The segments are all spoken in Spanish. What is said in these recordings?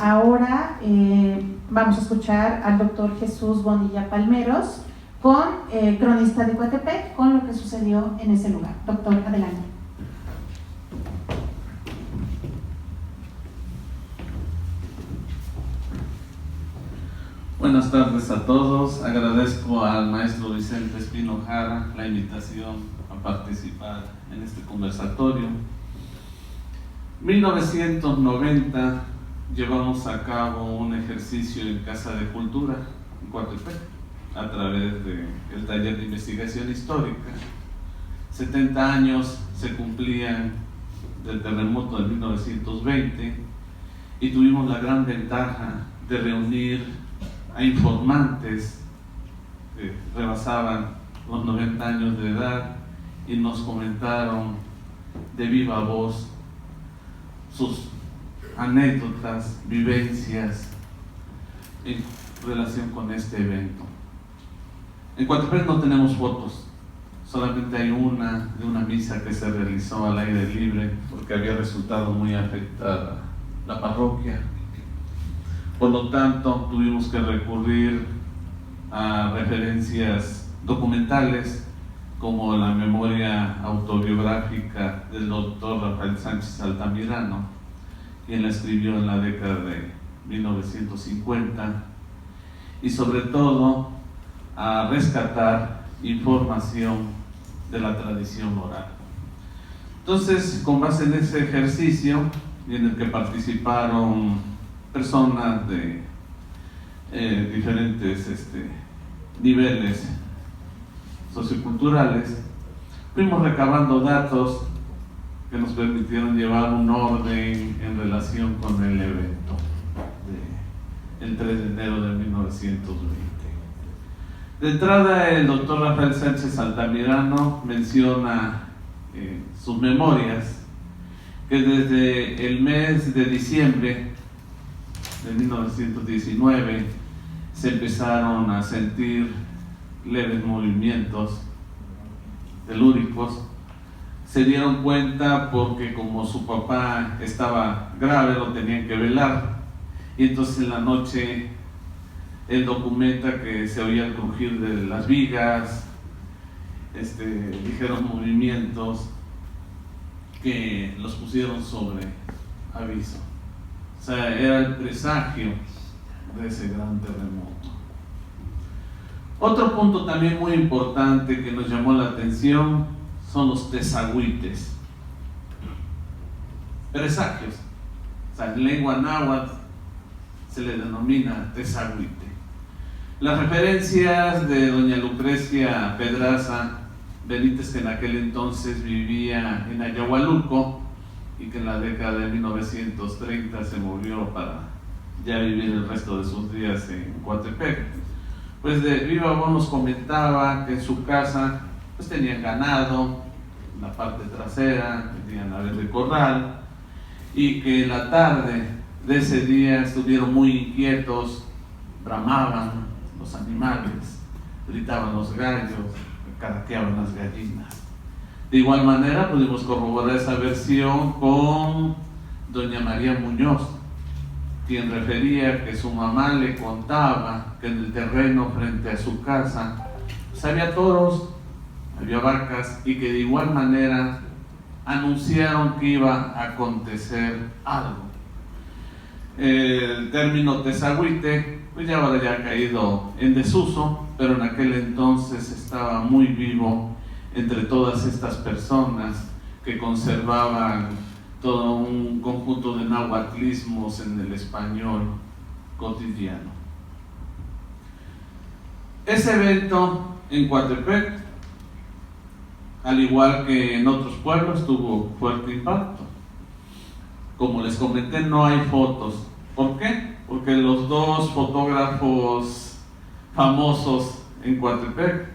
Ahora vamos a escuchar al doctor Jesús Bonilla Palmeros, cronista de Coatepec, con lo que sucedió en ese lugar. Doctor, adelante. Buenas tardes a todos. Agradezco al maestro Vicente Espino Jara la invitación a participar en este conversatorio. 1990 llevamos a cabo un ejercicio en Casa de Cultura en Coatepec a través del taller de investigación histórica. 70 años se cumplían del terremoto de 1920 y tuvimos la gran ventaja de reunir a informantes que rebasaban los 90 años de edad y nos comentaron de viva voz sus anécdotas, vivencias en relación con este evento. En Coatepec no tenemos fotos, solamente hay una de una misa que se realizó al aire libre porque había resultado muy afectada la parroquia. Por lo tanto, tuvimos que recurrir a referencias documentales como la memoria autobiográfica del doctor Rafael Sánchez Altamirano, quien la escribió en la década de 1950, y sobre todo a rescatar información de la tradición oral. Entonces, con base en ese ejercicio, en el que participaron personas de diferentes niveles socioculturales, fuimos recabando datos que nos permitieron llevar un orden en relación con el evento del 3 de enero de 1920. De entrada, el doctor Rafael Sánchez Altamirano menciona en sus memorias que desde el mes de diciembre de 1919 se empezaron a sentir leves movimientos telúricos. Se dieron cuenta porque como su papá estaba grave, lo tenían que velar, y entonces en la noche él documenta que se oía el crujir de las vigas, ligeros movimientos que los pusieron sobre aviso. O sea, era el presagio de ese gran terremoto. Otro punto también muy importante que nos llamó la atención son los tezagüites, presagios. O sea, en lengua náhuatl se le denomina tezagüite. Las referencias de doña Lucrecia Pedraza Benítez, que en aquel entonces vivía en Ayahualulco y que en la década de 1930 se movió para ya vivir el resto de sus días en Coatepec, pues de viva voz nos comentaba que en su casa pues tenían ganado en la parte trasera, tenían aves de corral, y que en la tarde de ese día estuvieron muy inquietos, bramaban los animales, gritaban los gallos, caraqueaban las gallinas. De igual manera pudimos corroborar esa versión con doña María Muñoz, quien refería que su mamá le contaba que en el terreno frente a su casa pues había toros, había vacas, y que de igual manera anunciaron que iba a acontecer algo. El término tezagüite pues ya ahora ya ha caído en desuso, pero en aquel entonces estaba muy vivo entre todas estas personas que conservaban todo un conjunto de nahuatlismos en el español cotidiano. Ese evento en Coatepec, al igual que en otros pueblos, tuvo fuerte impacto. Como les comenté, no hay fotos. ¿Por qué? Porque los dos fotógrafos famosos en Coatepec,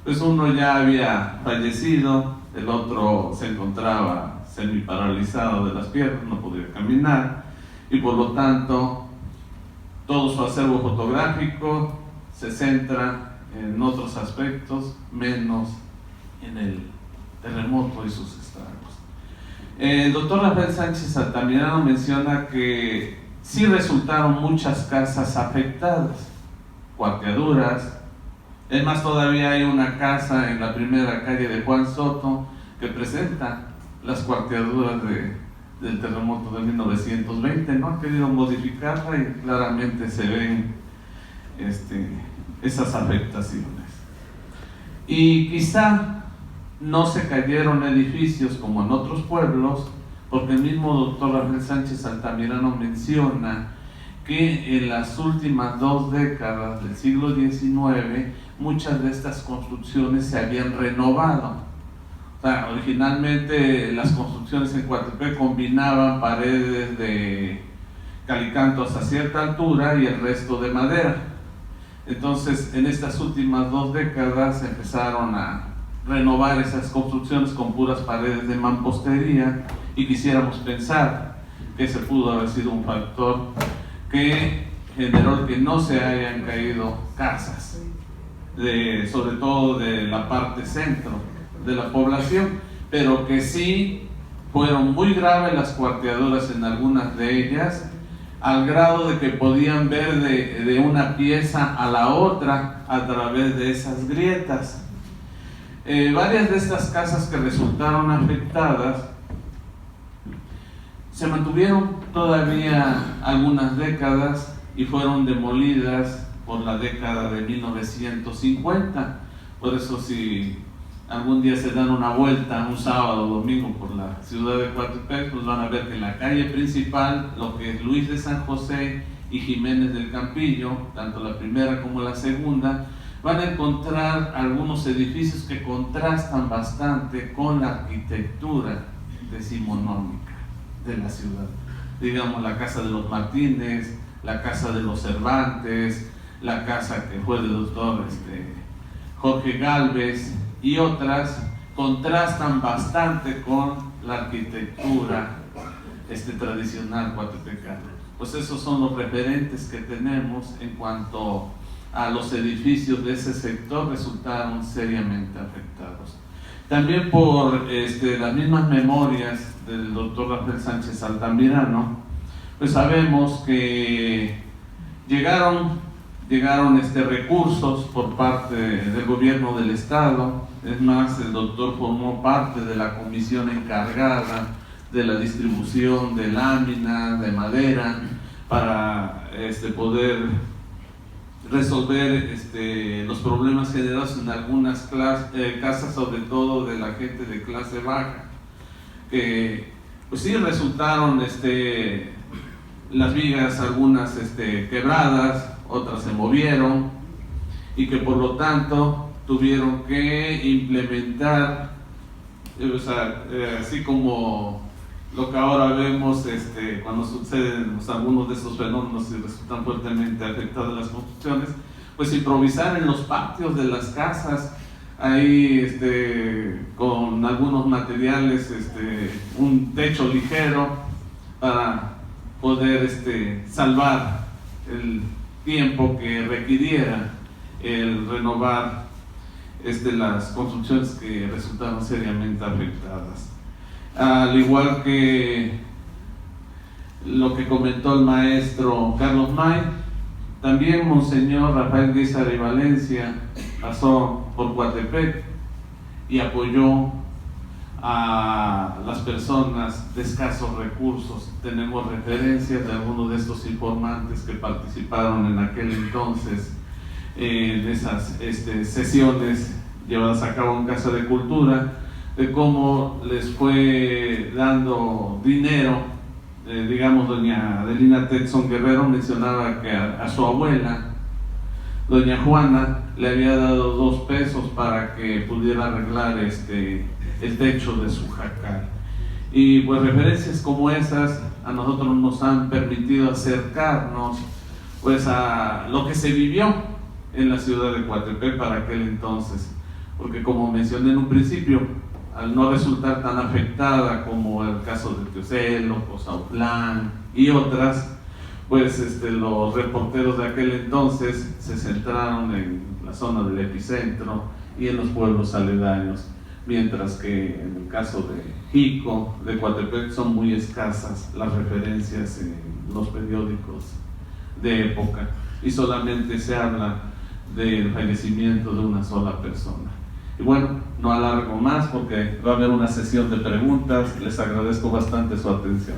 pues uno ya había fallecido, el otro se encontraba semiparalizado de las piernas, no podía caminar, y por lo tanto todo su acervo fotográfico se centra en otros aspectos, menos en el terremoto y sus estragos. El doctor Rafael Sánchez Altamirano menciona que sí resultaron muchas casas afectadas, cuarteaduras. Es más, todavía hay una casa en la primera calle de Juan Soto que presenta las cuarteaduras del terremoto de 1920, ¿no? Han querido modificarla y claramente se ven esas afectaciones. Y quizá no se cayeron edificios como en otros pueblos, porque el mismo doctor Rafael Sánchez Altamirano menciona que en las últimas 2 décadas del siglo XIX muchas de estas construcciones se habían renovado. O sea, originalmente las construcciones en Coatepec combinaban paredes de calicanto hasta cierta altura y el resto de madera. Entonces, en estas últimas 2 décadas se empezaron a renovar esas construcciones con puras paredes de mampostería, y quisiéramos pensar que ese pudo haber sido un factor que generó que no se hayan caído casas, sobre todo de la parte centro de la población, pero que sí fueron muy graves las cuarteaduras en algunas de ellas, al grado de que podían ver de una pieza a la otra a través de esas grietas. Varias de estas casas que resultaron afectadas se mantuvieron todavía algunas décadas y fueron demolidas por la década de 1950. Por eso, si algún día se dan una vuelta un sábado o domingo por la ciudad de Coatepec, pues van a ver que en la calle principal, lo que es Luis de San José y Jiménez del Campillo, tanto la primera como la segunda, van a encontrar algunos edificios que contrastan bastante con la arquitectura decimonónica de la ciudad. Digamos, la casa de los Martínez, la casa de los Cervantes, la casa que fue del doctor Jorge Gálvez y otras, contrastan bastante con la arquitectura tradicional coatepecana. Pues esos son los referentes que tenemos en cuanto a los edificios de ese sector resultaron seriamente afectados. También por las mismas memorias del doctor Rafael Sánchez Altamirano, pues sabemos que llegaron recursos por parte del gobierno del estado. Es más, el doctor formó parte de la comisión encargada de la distribución de lámina, de madera, para poder resolver los problemas generados en algunas casas, sobre todo de la gente de clase baja, que pues sí resultaron las vigas algunas quebradas, otras se movieron, y que por lo tanto tuvieron que implementar, así como lo que ahora vemos cuando suceden algunos de estos fenómenos y resultan fuertemente afectadas las construcciones, pues improvisar en los patios de las casas, ahí con algunos materiales, un techo ligero para poder salvar el tiempo que requiriera el renovar las construcciones que resultaron seriamente afectadas. Al igual que lo que comentó el maestro Carlos May, también Monseñor Rafael Guízar y Valencia pasó por Coatepec y apoyó a las personas de escasos recursos. Tenemos referencias de algunos de estos informantes que participaron en aquel entonces en esas sesiones llevadas a cabo en Casa de Cultura, de cómo les fue dando dinero. Digamos, doña Adelina Tetson Guerrero mencionaba que a su abuela, doña Juana, le había dado 2 pesos para que pudiera arreglar el techo de su jacal. Y pues referencias como esas a nosotros nos han permitido acercarnos pues a lo que se vivió en la ciudad de Coatepec para aquel entonces, porque como mencioné en un principio, al no resultar tan afectada como el caso de Teocelo, Cozautlán y otras, pues los reporteros de aquel entonces se centraron en la zona del epicentro y en los pueblos aledaños. mientras que en el caso de Jico, de Coatepec, son muy escasas las referencias en los periódicos de época y solamente se habla del fallecimiento de una sola persona. Y bueno, no alargo más porque va a haber una sesión de preguntas. Les agradezco bastante su atención.